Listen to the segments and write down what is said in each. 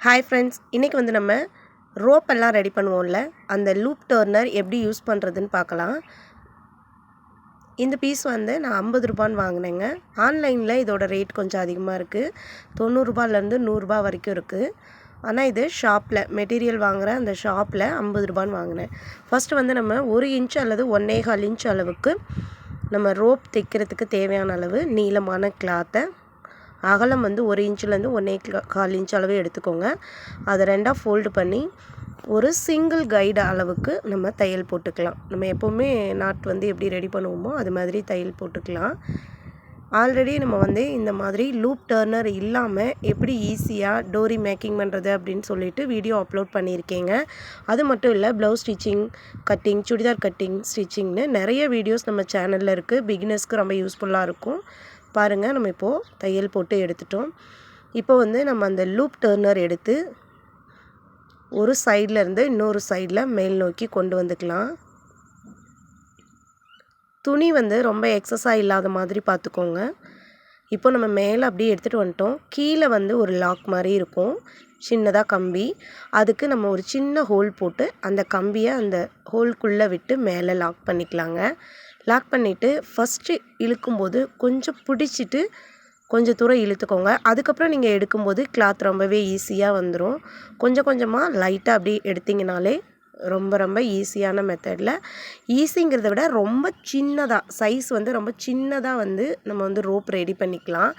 Hi friends, இன்றைக்கி வந்து நம்ம ரோப் எல்லாம் ரெடி பண்ணுவோம்ல, அந்த லூப் டர்னர் எப்படி யூஸ் பண்ணுறதுன்னு பார்க்கலாம். இந்த பீஸ் வந்து நான் 50 ரூபான்னு வாங்கினேங்க. ஆன்லைனில் இதோட ரேட் கொஞ்சம் அதிகமாக இருக்குது. 90 ரூபாயிலேருந்து 100 ரூபா வரைக்கும் இருக்குது. ஆனால் இது ஷாப்பில் மெட்டீரியல் வாங்குகிற அந்த ஷாப்பில் 50 ரூபான்னு வாங்கினேன். ஃபஸ்ட்டு வந்து நம்ம 1 இன்ச் அல்லது 1.25 இன்ச் அளவுக்கு நம்ம ரோப் தைக்கிறதுக்கு தேவையான அளவு நீளமான கிளாத்தை, அகலம் வந்து 1 இன்ச்லேருந்து 1.25 இன்ச் அளவு எடுத்துக்கோங்க. அதை ரெண்டாக ஃபோல்டு பண்ணி ஒரு சிங்கிள் கைடு அளவுக்கு நம்ம தையல் போட்டுக்கலாம். நம்ம எப்போவுமே நாட் வந்து எப்படி ரெடி பண்ணுவோமோ அது மாதிரி தையல் போட்டுக்கலாம். ஆல்ரெடி நம்ம வந்து இந்த மாதிரி லூப் டர்னர் இல்லாமல் எப்படி ஈஸியாக டோரி மேக்கிங் பண்ணுறது அப்படின்னு சொல்லிட்டு வீடியோ அப்லோட் பண்ணியிருக்கேங்க. அது மட்டும் இல்லை, blouse stitching, cutting, churidar cutting, ஸ்டிச்சிங்னு நிறைய வீடியோஸ் நம்ம சேனலில் இருக்குது. பிகினர்ஸ்க்கு ரொம்ப யூஸ்ஃபுல்லாக இருக்கும். பாருங்கள், நம்ம இப்போது தையல் போட்டு எடுத்துட்டோம். இப்போ வந்து நம்ம அந்த லூப் டர்னர் எடுத்து ஒரு சைடில் இருந்து இன்னொரு சைடில் மேல் நோக்கி கொண்டு வந்துக்கலாம். துணி வந்து ரொம்ப எக்ஸஸாக இல்லாத மாதிரி பார்த்துக்கோங்க. இப்போ நம்ம மேலே அப்படியே எடுத்துகிட்டு வந்துட்டோம். கீழே வந்து ஒரு லாக் மாதிரி இருக்கும், சின்னதாக கம்பி. அதுக்கு நம்ம ஒரு சின்ன ஹோல் போட்டு அந்த கம்பியை அந்த ஹோல்குள்ளே விட்டு மேலே லாக் பண்ணிக்கலாங்க. லாக் பண்ணிவிட்டு ஃபஸ்ட்டு இழுக்கும்போது கொஞ்சம் பிடிச்சிட்டு கொஞ்சம் தூரம் இழுத்துக்கோங்க. அதுக்கப்புறம் நீங்கள் எடுக்கும்போது கிளாத் ரொம்பவே ஈஸியாக வந்துடும். கொஞ்சம் கொஞ்சமாக லைட்டாக அப்படி எடுத்திங்கனாலே ரொம்ப ரொம்ப ஈஸியான மெத்தடில், ஈஸிங்கிறத விட ரொம்ப சின்னதாக, சைஸ் வந்து ரொம்ப சின்னதாக வந்து நம்ம வந்து ரோப் ரெடி பண்ணிக்கலாம்.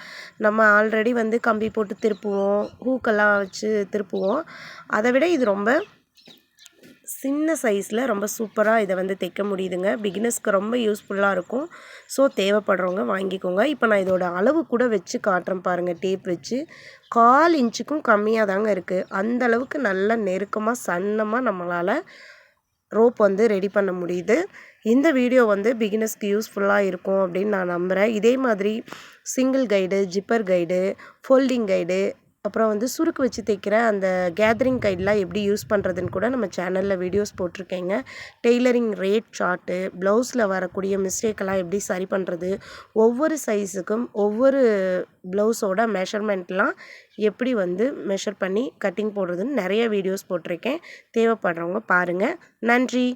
நம்ம ஆல்ரெடி வந்து கம்பி போட்டு திருப்புவோம், ஹூக்கெல்லாம் வச்சு திருப்புவோம். அதை விட இது ரொம்ப சின்ன சைஸில் ரொம்ப சூப்பராக இதை வந்து தைக்க முடியுதுங்க. பிகினர்ஸ்க்கு ரொம்ப யூஸ்ஃபுல்லாக இருக்கும். ஸோ தேவைப்படுறவங்க வாங்கிக்கோங்க. இப்போ நான் இதோட அளவு கூட வச்சு காட்டுறேன் பாருங்கள். டேப் வச்சு 1/4 இன்ச்சுக்கும் கம்மியாக தாங்க இருக்குது. அந்தளவுக்கு நல்லா நெருக்கமாக சன்னமாக நம்மளால் ரோப் வந்து ரெடி பண்ண முடியுது. இந்த வீடியோ வந்து பிகினர்ஸ்க்கு யூஸ்ஃபுல்லாக இருக்கும் அப்படின்னு நான் நம்புகிறேன். இதே மாதிரி single guide, zipper guide, folding guide, அப்புறம் வந்து சுருக்கு வச்சு தைக்கிற அந்த கேதரிங் கைடெலாம் எப்படி யூஸ் பண்ணுறதுன்னு கூட நம்ம சேனலில் வீடியோஸ் போட்டிருக்கேங்க. டெய்லரிங் ரேட் சார்ட்டு, ப்ளவுஸில் வரக்கூடிய மிஸ்டேக்கெல்லாம் எப்படி சரி பண்ணுறது, ஒவ்வொரு சைஸுக்கும் ஒவ்வொரு ப்ளவுஸோட மெஷர்மெண்ட்லாம் எப்படி வந்து மெஷர் பண்ணி கட்டிங் போடுறதுன்னு நிறைய வீடியோஸ் போட்டிருக்கேன். தேவைப்படுறவங்க பாருங்கள். நன்றி.